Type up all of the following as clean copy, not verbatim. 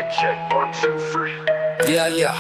Mic check, 1, 2, 3. Yeah.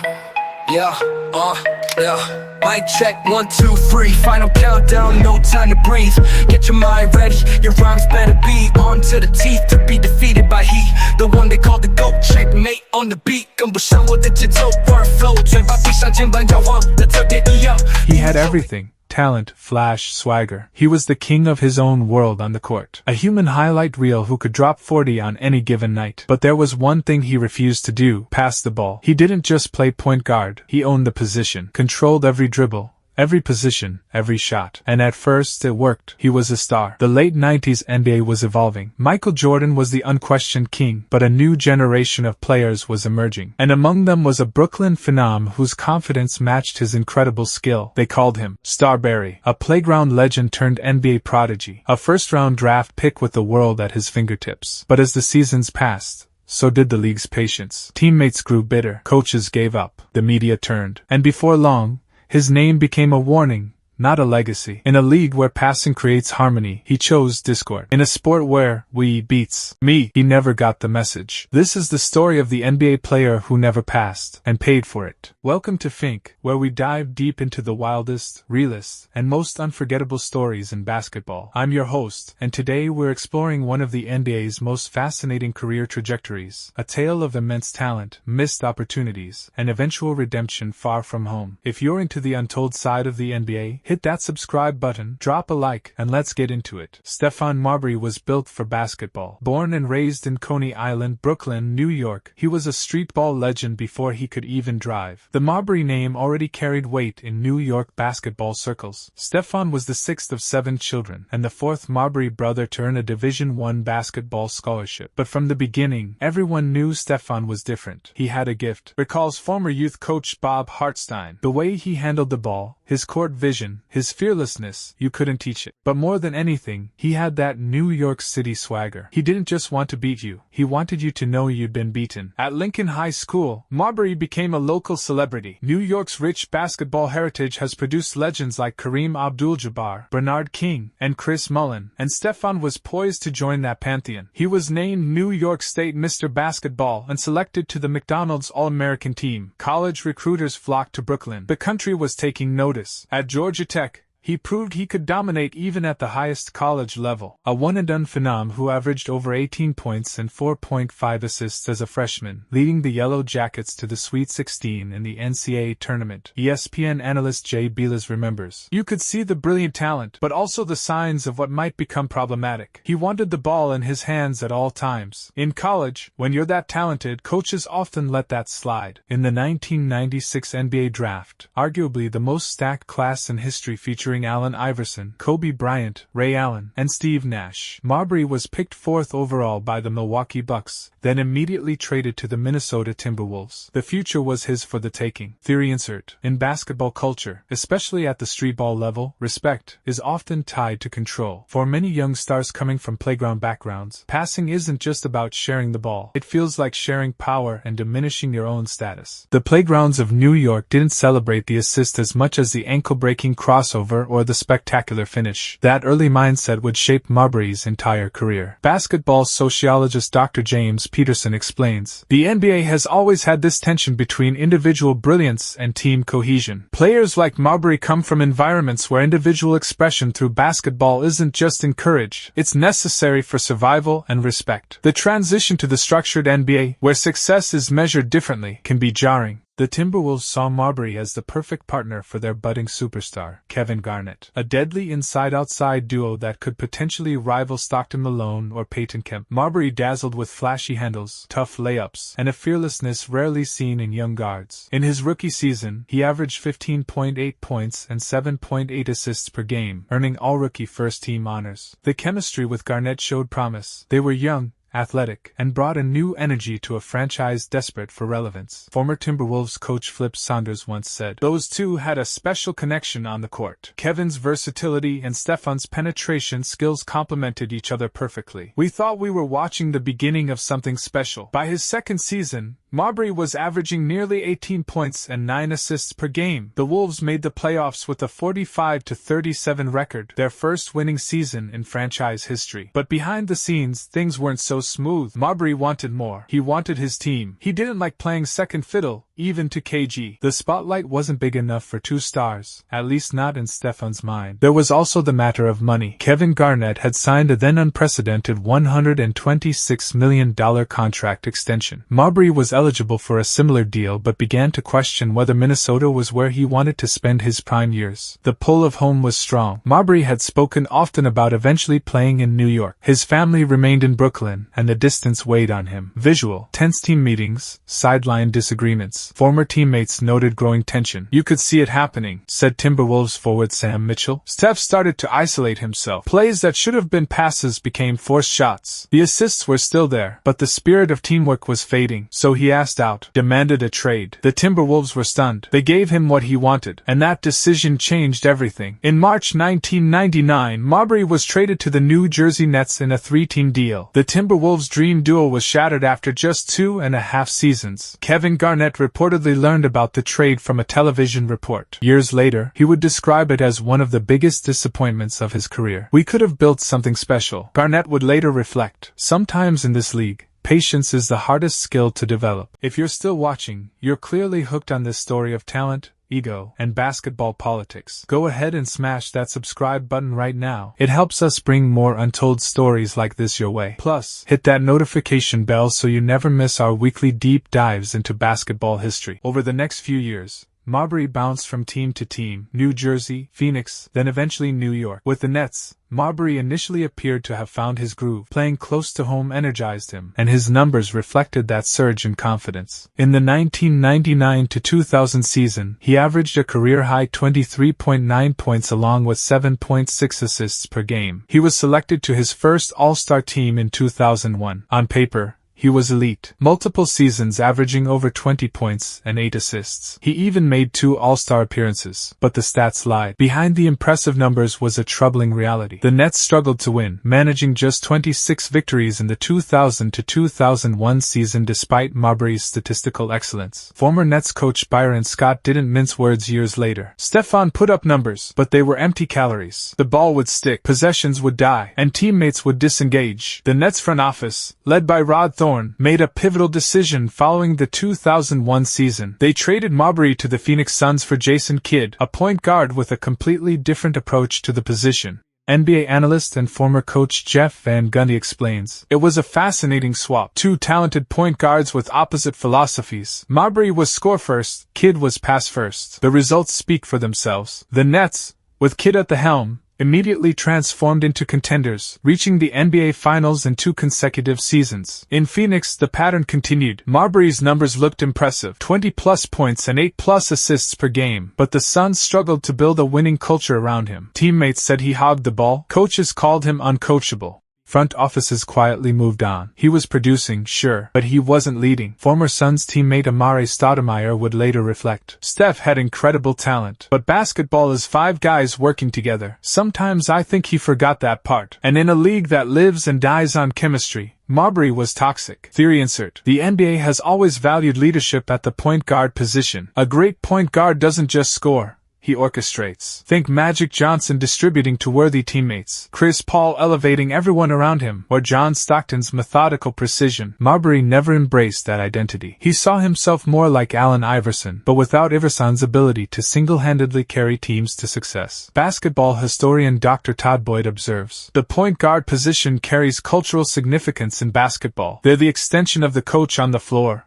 Mic check, 1, 2, 3. Final countdown, no time to breathe. Get your mind ready, your rhymes better be on to the teeth to be defeated by he. The one they call the GOAT, checkmate on the beat. 跟不上我的节奏 ，workflow， 嘴巴闭上，键盘摇晃的特别一样。 He had everything. Talent, flash, swagger. He was the king of his own world on the court. A human highlight reel who could drop 40 on any given night. But there was one thing he refused to do: pass the ball. He didn't just play point guard. He owned the position, controlled every dribble, every position, every shot. And at first it worked. He was a star. The late 90s NBA was evolving. Michael Jordan was the unquestioned king, but a new generation of players was emerging. And among them was a Brooklyn phenom whose confidence matched his incredible skill. They called him Starbury, a playground legend turned NBA prodigy, a first-round draft pick with the world at his fingertips. But as the seasons passed, so did the league's patience. Teammates grew bitter, coaches gave up, the media turned, and before long, his name became a warning, not a legacy. In a league where passing creates harmony, he chose discord. In a sport where we beats me, he never got the message. This is the story of the NBA player who never passed, and paid for it. Welcome to FYNK, where we dive deep into the wildest, realest, and most unforgettable stories in basketball. I'm your host, and today we're exploring one of the NBA's most fascinating career trajectories, a tale of immense talent, missed opportunities, and eventual redemption far from home. If you're into the untold side of the NBA, hit that subscribe button, drop a like, and let's get into it. Stephon Marbury was built for basketball. Born and raised in Coney Island, Brooklyn, New York, he was a street ball legend before he could even drive. The Marbury name already carried weight in New York basketball circles. Stephon was the sixth of 7 children, and the fourth Marbury brother to earn a Division I basketball scholarship. But from the beginning, everyone knew Stephon was different. He had a gift, recalls former youth coach Bob Hartstein. The way he handled the ball, his court vision, his fearlessness, you couldn't teach it. But more than anything, he had that New York City swagger. He didn't just want to beat you, he wanted you to know you'd been beaten. At Lincoln High School, Marbury became a local celebrity. New York's rich basketball heritage has produced legends like Kareem Abdul-Jabbar, Bernard King, and Chris Mullin, and Stephon was poised to join that pantheon. He was named New York State Mr. Basketball and selected to the McDonald's All-American team. College recruiters flocked to Brooklyn. The country was taking notice. At Georgia Tech, he proved he could dominate even at the highest college level. A one-and-done phenom who averaged over 18 points and 4.5 assists as a freshman, leading the Yellow Jackets to the Sweet 16 in the NCAA tournament. ESPN analyst Jay Bilas remembers, "You could see the brilliant talent, but also the signs of what might become problematic. He wanted the ball in his hands at all times. In college, when you're that talented, coaches often let that slide." In the 1996 NBA draft, arguably the most stacked class in history featuring Allen Iverson, Kobe Bryant, Ray Allen, and Steve Nash, Marbury was picked 4th overall by the Milwaukee Bucks, then immediately traded to the Minnesota Timberwolves. The future was his for the taking. Theory insert: in basketball culture, especially at the street ball level, respect is often tied to control. For many young stars coming from playground backgrounds, passing isn't just about sharing the ball. It feels like sharing power and diminishing your own status. The playgrounds of New York didn't celebrate the assist as much as the ankle-breaking crossover or the spectacular finish. That early mindset would shape Marbury's entire career. Basketball sociologist Dr. James Peterson explains, "The NBA has always had this tension between individual brilliance and team cohesion. Players like Marbury come from environments where individual expression through basketball isn't just encouraged, it's necessary for survival and respect. The transition to the structured NBA, where success is measured differently, can be jarring." The Timberwolves saw Marbury as the perfect partner for their budding superstar, Kevin Garnett, a deadly inside-outside duo that could potentially rival Stockton Malone or Peyton Kemp. Marbury dazzled with flashy handles, tough layups, and a fearlessness rarely seen in young guards. In his rookie season, he averaged 15.8 points and 7.8 assists per game, earning all-rookie first-team honors. The chemistry with Garnett showed promise. They were young, athletic, and brought a new energy to a franchise desperate for relevance. Former Timberwolves coach Flip Saunders once said, "Those two had a special connection on the court. Kevin's versatility and Stephon's penetration skills complemented each other perfectly. We thought we were watching the beginning of something special." By his second season, Marbury was averaging nearly 18 points and 9 assists per game. The Wolves made the playoffs with a 45-37 record, their first winning season in franchise history. But behind the scenes, things weren't so smooth. Marbury wanted more. He wanted his team. He didn't like playing second fiddle, even to KG. The spotlight wasn't big enough for 2 stars, at least not in Stephon's mind. There was also the matter of money. Kevin Garnett had signed a then unprecedented $126 million contract extension. Marbury was eligible for a similar deal but began to question whether Minnesota was where he wanted to spend his prime years. The pull of home was strong. Marbury had spoken often about eventually playing in New York. His family remained in Brooklyn, and the distance weighed on him. Visual: tense team meetings, sideline disagreements. Former teammates noted growing tension. "You could see it happening," said Timberwolves forward Sam Mitchell. Steph started to isolate himself. Plays that should have been passes became forced shots. The assists were still there, but the spirit of teamwork was fading, so he asked out, demanded a trade. The Timberwolves were stunned. They gave him what he wanted, and that decision changed everything. In March 1999, Marbury was traded to the New Jersey Nets in a 3-team deal. The Timberwolves' dream duo was shattered after just 2.5 seasons. Kevin Garnett reportedly learned about the trade from a television report. Years later, he would describe it as one of the biggest disappointments of his career. "We could have built something special." Garnett would later reflect, "Sometimes in this league, patience is the hardest skill to develop." If you're still watching, you're clearly hooked on this story of talent, ego, and basketball politics. Go ahead and smash that subscribe button right now. It helps us bring more untold stories like this your way. Plus, hit that notification bell so you never miss our weekly deep dives into basketball history. Over the next few years, Marbury bounced from team to team: New Jersey, Phoenix, then eventually New York. With the Nets, Marbury initially appeared to have found his groove. Playing close to home energized him, and his numbers reflected that surge in confidence. In the 1999-2000 season, he averaged a career-high 23.9 points along with 7.6 assists per game. He was selected to his first All-Star team in 2001. On paper, he was elite. Multiple seasons averaging over 20 points and 8 assists. He even made 2 All-Star appearances, but the stats lied. Behind the impressive numbers was a troubling reality. The Nets struggled to win, managing just 26 victories in the 2000-2001 season despite Marbury's statistical excellence. Former Nets coach Byron Scott didn't mince words years later. "Stephon put up numbers, but they were empty calories. The ball would stick, possessions would die, and teammates would disengage." The Nets front office, led by Rod Thorne, made a pivotal decision following the 2001 season. They traded Marbury to the Phoenix Suns for Jason Kidd, a point guard with a completely different approach to the position. NBA analyst and former coach Jeff Van Gundy explains, "It was a fascinating swap. 2 talented point guards with opposite philosophies. Marbury was score first, Kidd was pass first. The results speak for themselves." The Nets, with Kidd at the helm, immediately transformed into contenders, reaching the NBA Finals in 2 consecutive seasons. In Phoenix, the pattern continued. Marbury's numbers looked impressive, 20-plus points and 8-plus assists per game, but the Suns struggled to build a winning culture around him. Teammates said he hogged the ball. Coaches called him uncoachable. Front offices quietly moved on. He was producing, sure, but he wasn't leading. Former Suns teammate Amare Stoudemire would later reflect, "Steph had incredible talent, but basketball is 5 guys working together. Sometimes I think he forgot that part. And in a league that lives and dies on chemistry, Marbury was toxic." Theory insert: The NBA has always valued leadership at the point guard position. A great point guard doesn't just score, he orchestrates. Think Magic Johnson distributing to worthy teammates, Chris Paul elevating everyone around him, or John Stockton's methodical precision. Marbury never embraced that identity. He saw himself more like Allen Iverson, but without Iverson's ability to single-handedly carry teams to success. Basketball historian Dr. Todd Boyd observes, "The point guard position carries cultural significance in basketball. They're the extension of the coach on the floor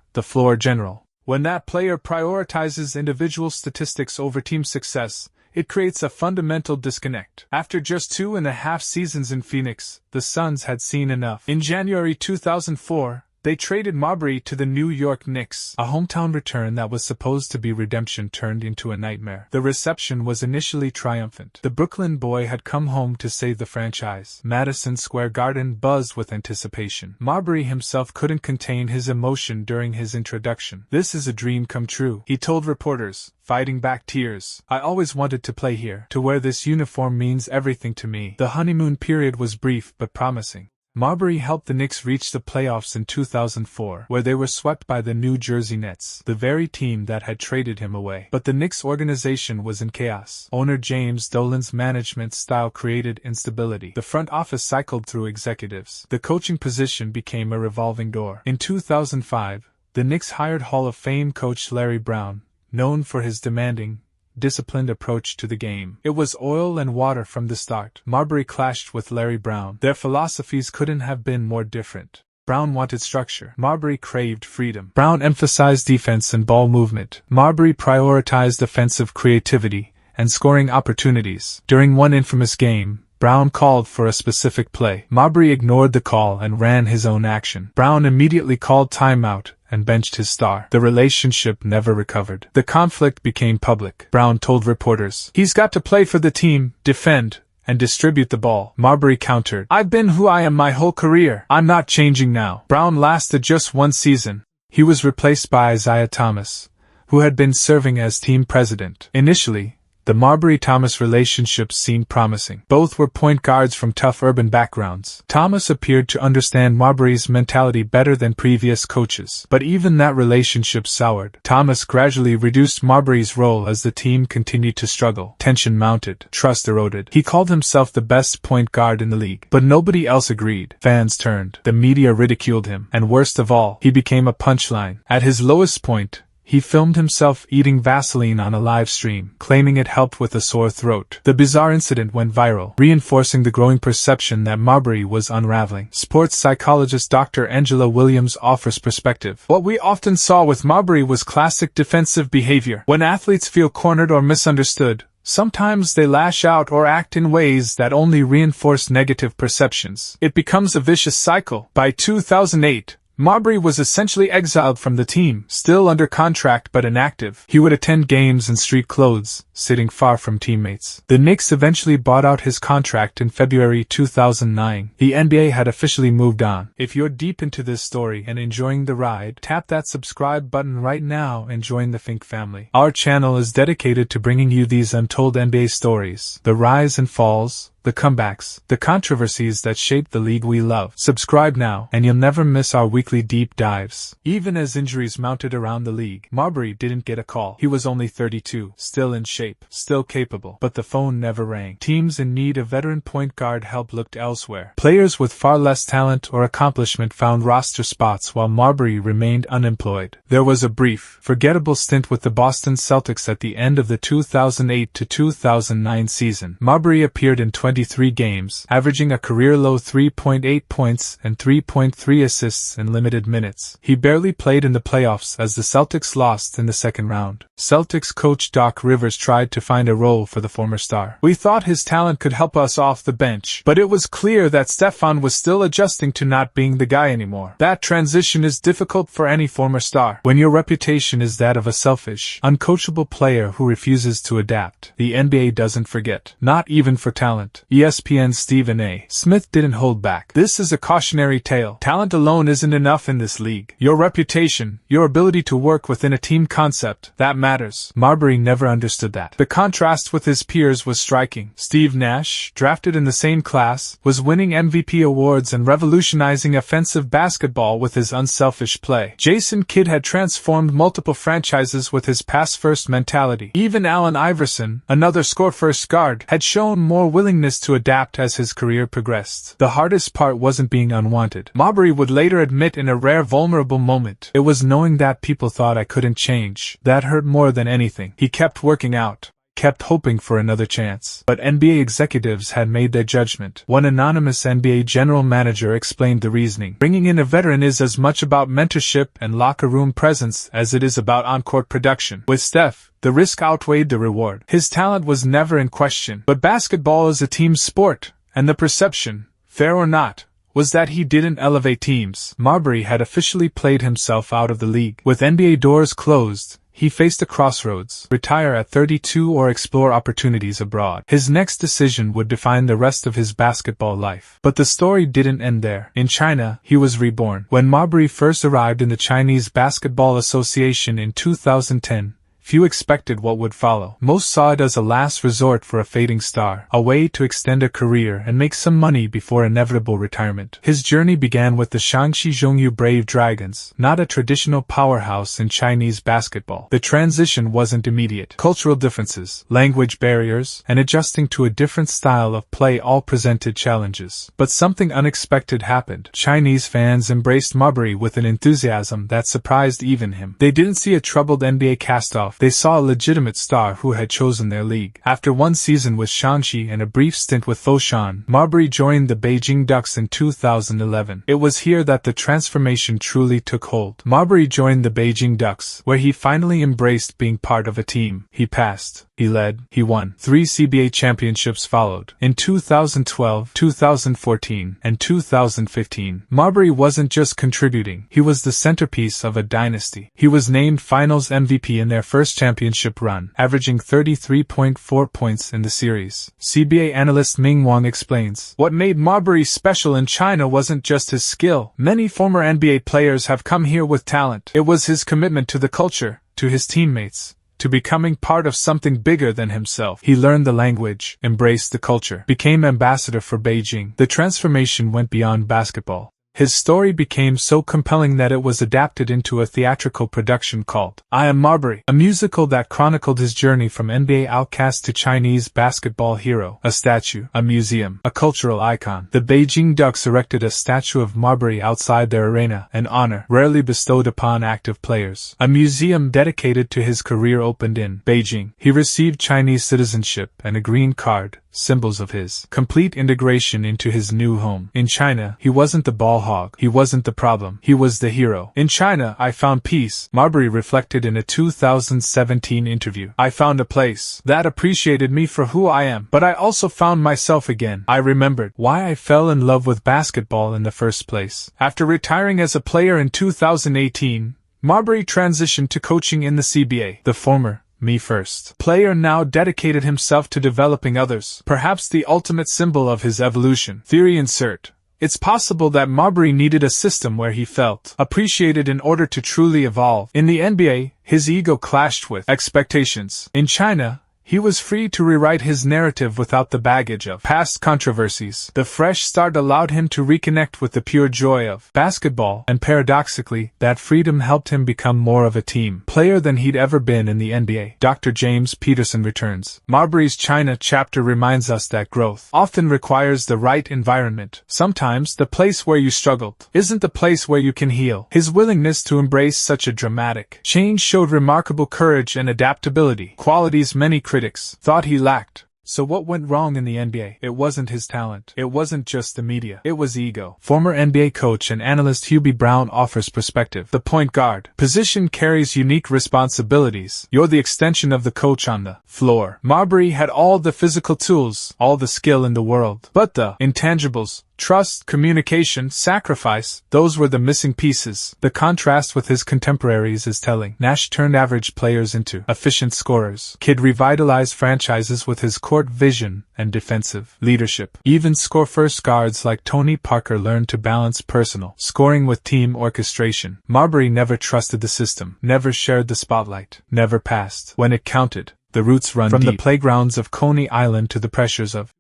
general. When that player prioritizes individual statistics over team success, it creates a fundamental disconnect." After just 2.5 seasons in Phoenix, the Suns had seen enough. In January 2004, they traded Marbury to the New York Knicks. A hometown return that was supposed to be redemption turned into a nightmare. The reception was initially triumphant. The Brooklyn boy had come home to save the franchise. Madison Square Garden buzzed with anticipation. Marbury himself couldn't contain his emotion during his introduction. "This is a dream come true," he told reporters, fighting back tears. "I always wanted to play here. To wear this uniform means everything to me." The honeymoon period was brief but promising. Marbury helped the Knicks reach the playoffs in 2004, where they were swept by the New Jersey Nets, the very team that had traded him away. But the Knicks organization was in chaos. Owner James Dolan's management style created instability. The front office cycled through executives. The coaching position became a revolving door. In 2005, the Knicks hired Hall of Fame coach Larry Brown, known for his demanding, disciplined approach to the game. It was oil and water from the start. Marbury clashed with Larry Brown. Their philosophies couldn't have been more different. Brown wanted structure. Marbury craved freedom. Brown emphasized defense and ball movement. Marbury prioritized offensive creativity and scoring opportunities. During one infamous game, Brown called for a specific play. Marbury ignored the call and ran his own action. Brown immediately called timeout and benched his star. The relationship never recovered. The conflict became public. Brown told reporters, "He's got to play for the team, defend, and distribute the ball." Marbury countered, "I've been who I am my whole career. I'm not changing now." Brown lasted just one season. He was replaced by Isaiah Thomas, who had been serving as team president. Initially, the Marbury-Thomas relationship seemed promising. Both were point guards from tough urban backgrounds. Thomas appeared to understand Marbury's mentality better than previous coaches. But even that relationship soured. Thomas gradually reduced Marbury's role as the team continued to struggle. Tension mounted. Trust eroded. He called himself the best point guard in the league. But nobody else agreed. Fans turned. The media ridiculed him. And worst of all, he became a punchline. At his lowest point, he filmed himself eating Vaseline on a live stream, claiming it helped with a sore throat. The bizarre incident went viral, reinforcing the growing perception that Marbury was unraveling. Sports psychologist Dr. Angela Williams offers perspective. "What we often saw with Marbury was classic defensive behavior. When athletes feel cornered or misunderstood, sometimes they lash out or act in ways that only reinforce negative perceptions. It becomes a vicious cycle. By 2008, Marbury was essentially exiled from the team, still under contract but inactive. He would attend games in street clothes, sitting far from teammates. The Knicks eventually bought out his contract in February 2009. The NBA had officially moved on. If you're deep into this story and enjoying the ride, tap that subscribe button right now and join the FYNK family. Our channel is dedicated to bringing you these untold NBA stories, the rise and falls, the comebacks, the controversies that shape the league we love. Subscribe now, and you'll never miss our weekly deep dives. Even as injuries mounted around the league, Marbury didn't get a call. He was only 32, still in shape, still capable, but the phone never rang. Teams in need of veteran point guard help looked elsewhere. Players with far less talent or accomplishment found roster spots while Marbury remained unemployed. There was a brief, forgettable stint with the Boston Celtics at the end of the 2008 to 2009 season. Marbury appeared in 23 games, averaging a career-low 3.8 points and 3.3 assists in limited minutes. He barely played in the playoffs as the Celtics lost in the second round. Celtics coach Doc Rivers tried to find a role for the former star. "We thought his talent could help us off the bench, but it was clear that Stephon was still adjusting to not being the guy anymore. That transition is difficult for any former star. When your reputation is that of a selfish, uncoachable player who refuses to adapt, the NBA doesn't forget. Not even for talent." ESPN's Stephen A. Smith didn't hold back. "This is a cautionary tale. Talent alone isn't enough in this league. Your reputation, your ability to work within a team concept, that matters." Marbury never understood that. The contrast with his peers was striking. Steve Nash, drafted in the same class, was winning MVP awards and revolutionizing offensive basketball with his unselfish play. Jason Kidd had transformed multiple franchises with his pass-first mentality. Even Allen Iverson, another score-first guard, had shown more willingness to adapt as his career progressed. The hardest part wasn't being unwanted. Marbury would later admit in a rare vulnerable moment, "It was knowing that people thought I couldn't change. That hurt more than anything." He kept working out, kept hoping for another chance. But NBA executives had made their judgment. One anonymous NBA general manager explained the reasoning. "Bringing in a veteran is as much about mentorship and locker room presence as it is about on-court production. With Steph, the risk outweighed the reward. His talent was never in question. But basketball is a team sport, and the perception, fair or not, was that he didn't elevate teams." Marbury had officially played himself out of the league. With NBA doors closed, he faced a crossroads: retire at 32 or explore opportunities abroad. His next decision would define the rest of his basketball life. But the story didn't end there. In China, he was reborn. When Marbury first arrived in the Chinese Basketball Association in 2010, few expected what would follow. Most saw it as a last resort for a fading star, a way to extend a career and make some money before inevitable retirement. His journey began with the Shaanxi Zhongyu Brave Dragons, not a traditional powerhouse in Chinese basketball. The transition wasn't immediate. Cultural differences, language barriers, and adjusting to a different style of play all presented challenges. But something unexpected happened. Chinese fans embraced Marbury with an enthusiasm that surprised even him. They didn't see a troubled NBA cast-off, they saw a legitimate star who had chosen their league. After one season with Shaanxi and a brief stint with Foshan, Marbury joined the Beijing Ducks in 2011. It was here that the transformation truly took hold. Marbury joined the Beijing Ducks, where he finally embraced being part of a team. He passed, he led, he won. 3 CBA championships followed. In 2012, 2014, and 2015, Marbury wasn't just contributing, he was the centerpiece of a dynasty. He was named Finals MVP in their first championship run, averaging 33.4 points in the series. CBA analyst Ming Wang explains, "What made Marbury special in China wasn't just his skill. Many former NBA players have come here with talent. It was his commitment to the culture, to his teammates, to becoming part of something bigger than himself. He learned the language, embraced the culture, became ambassador for Beijing. The transformation went beyond basketball. His story became so compelling that it was adapted into a theatrical production called I Am Marbury, a musical that chronicled his journey from NBA outcast to Chinese basketball hero. A statue, a museum, a cultural icon. The Beijing Ducks erected a statue of Marbury outside their arena, an honor rarely bestowed upon active players. A museum dedicated to his career opened in Beijing. He received Chinese citizenship and a green card, symbols of his complete integration into his new home. In China, he wasn't the ball hog. He wasn't the problem. He was the hero. In China, I found peace, Marbury reflected in a 2017 interview. I found a place that appreciated me for who I am, but I also found myself again. I remembered why I fell in love with basketball in the first place. After retiring as a player in 2018, Marbury transitioned to coaching in the CBA. The former me first player now dedicated himself to developing others, perhaps the ultimate symbol of his evolution. Theory insert. It's possible that Marbury needed a system where he felt appreciated in order to truly evolve. In the NBA, his ego clashed with expectations. In China, he was free to rewrite his narrative without the baggage of past controversies. The fresh start allowed him to reconnect with the pure joy of basketball, and paradoxically, that freedom helped him become more of a team player than he'd ever been in the NBA. Dr. James Peterson returns. Marbury's China chapter reminds us that growth often requires the right environment. Sometimes the place where you struggled isn't the place where you can heal. His willingness to embrace such a dramatic change showed remarkable courage and adaptability, qualities many critics thought he lacked. So what went wrong in the NBA? It wasn't his talent. It wasn't just the media. It was ego. Former NBA coach and analyst Hubie Brown offers perspective. The point guard position carries unique responsibilities. You're the extension of the coach on the floor. Marbury had all the physical tools, all the skill in the world. But the intangibles, trust, communication, sacrifice, those were the missing pieces. The contrast with his contemporaries is telling. Nash turned average players into efficient scorers. Kidd revitalized franchises with his court vision and defensive leadership. Even score-first guards like Tony Parker learned to balance personal scoring with team orchestration. Marbury never trusted the system, never shared the spotlight, never passed when it counted. The roots run from deep. The playgrounds of Coney Island to the pressures of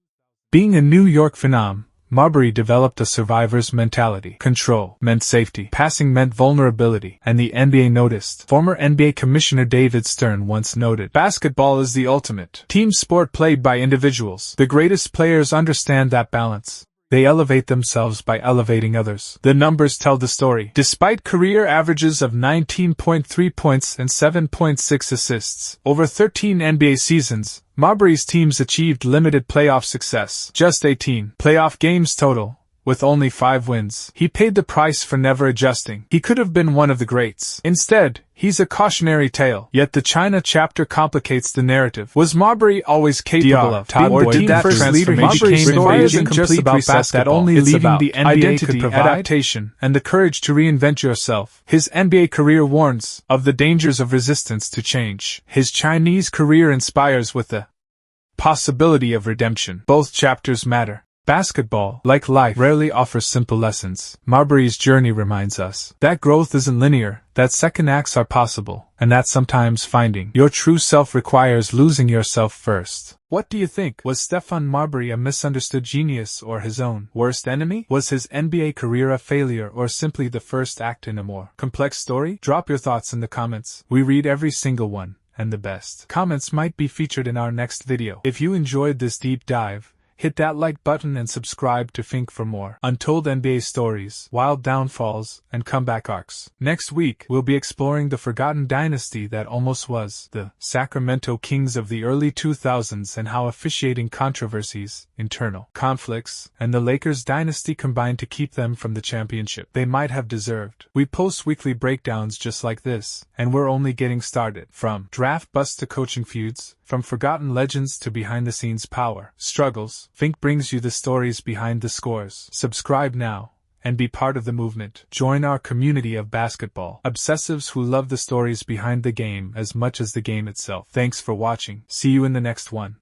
being a New York phenom. Marbury developed a survivor's mentality. Control meant safety. Passing meant vulnerability. And the NBA noticed. Former NBA Commissioner David Stern once noted, "Basketball is the ultimate team sport played by individuals. The greatest players understand that balance. They elevate themselves by elevating others." The numbers tell the story. Despite career averages of 19.3 points and 7.6 assists over 13 NBA seasons, Marbury's teams achieved limited playoff success. Just 18 playoff games total, with only 5 wins. He paid the price for never adjusting. He could have been one of the greats. Instead, he's a cautionary tale. Yet the China chapter complicates the narrative. Was Marbury always capable of being the team first leader? Marbury's story isn't just about basketball. That only leaving the NBA identity, could provide adaptation, and the courage to reinvent yourself. His NBA career warns of the dangers of resistance to change. His Chinese career inspires with the possibility of redemption. Both chapters matter. Basketball, like life, rarely offers simple lessons. Marbury's journey reminds us that growth isn't linear, that second acts are possible, and that sometimes finding your true self requires losing yourself first. What do you think? Was Stephon Marbury a misunderstood genius or his own worst enemy? Was his NBA career a failure or simply the first act in a more complex story? Drop your thoughts in the comments. We read every single one, and the best comments might be featured in our next video. If you enjoyed this deep dive, hit that like button and subscribe to FYNK for more untold NBA stories, wild downfalls, and comeback arcs. Next week, we'll be exploring the forgotten dynasty that almost was the Sacramento Kings of the early 2000s and how officiating controversies, internal conflicts, and the Lakers dynasty combined to keep them from the championship they might have deserved. We post weekly breakdowns just like this, and we're only getting started. From draft busts to coaching feuds, from forgotten legends to behind-the-scenes power struggles, FYNK brings you the stories behind the scores. Subscribe now and be part of the movement. Join our community of basketball obsessives who love the stories behind the game as much as the game itself. Thanks for watching. See you in the next one.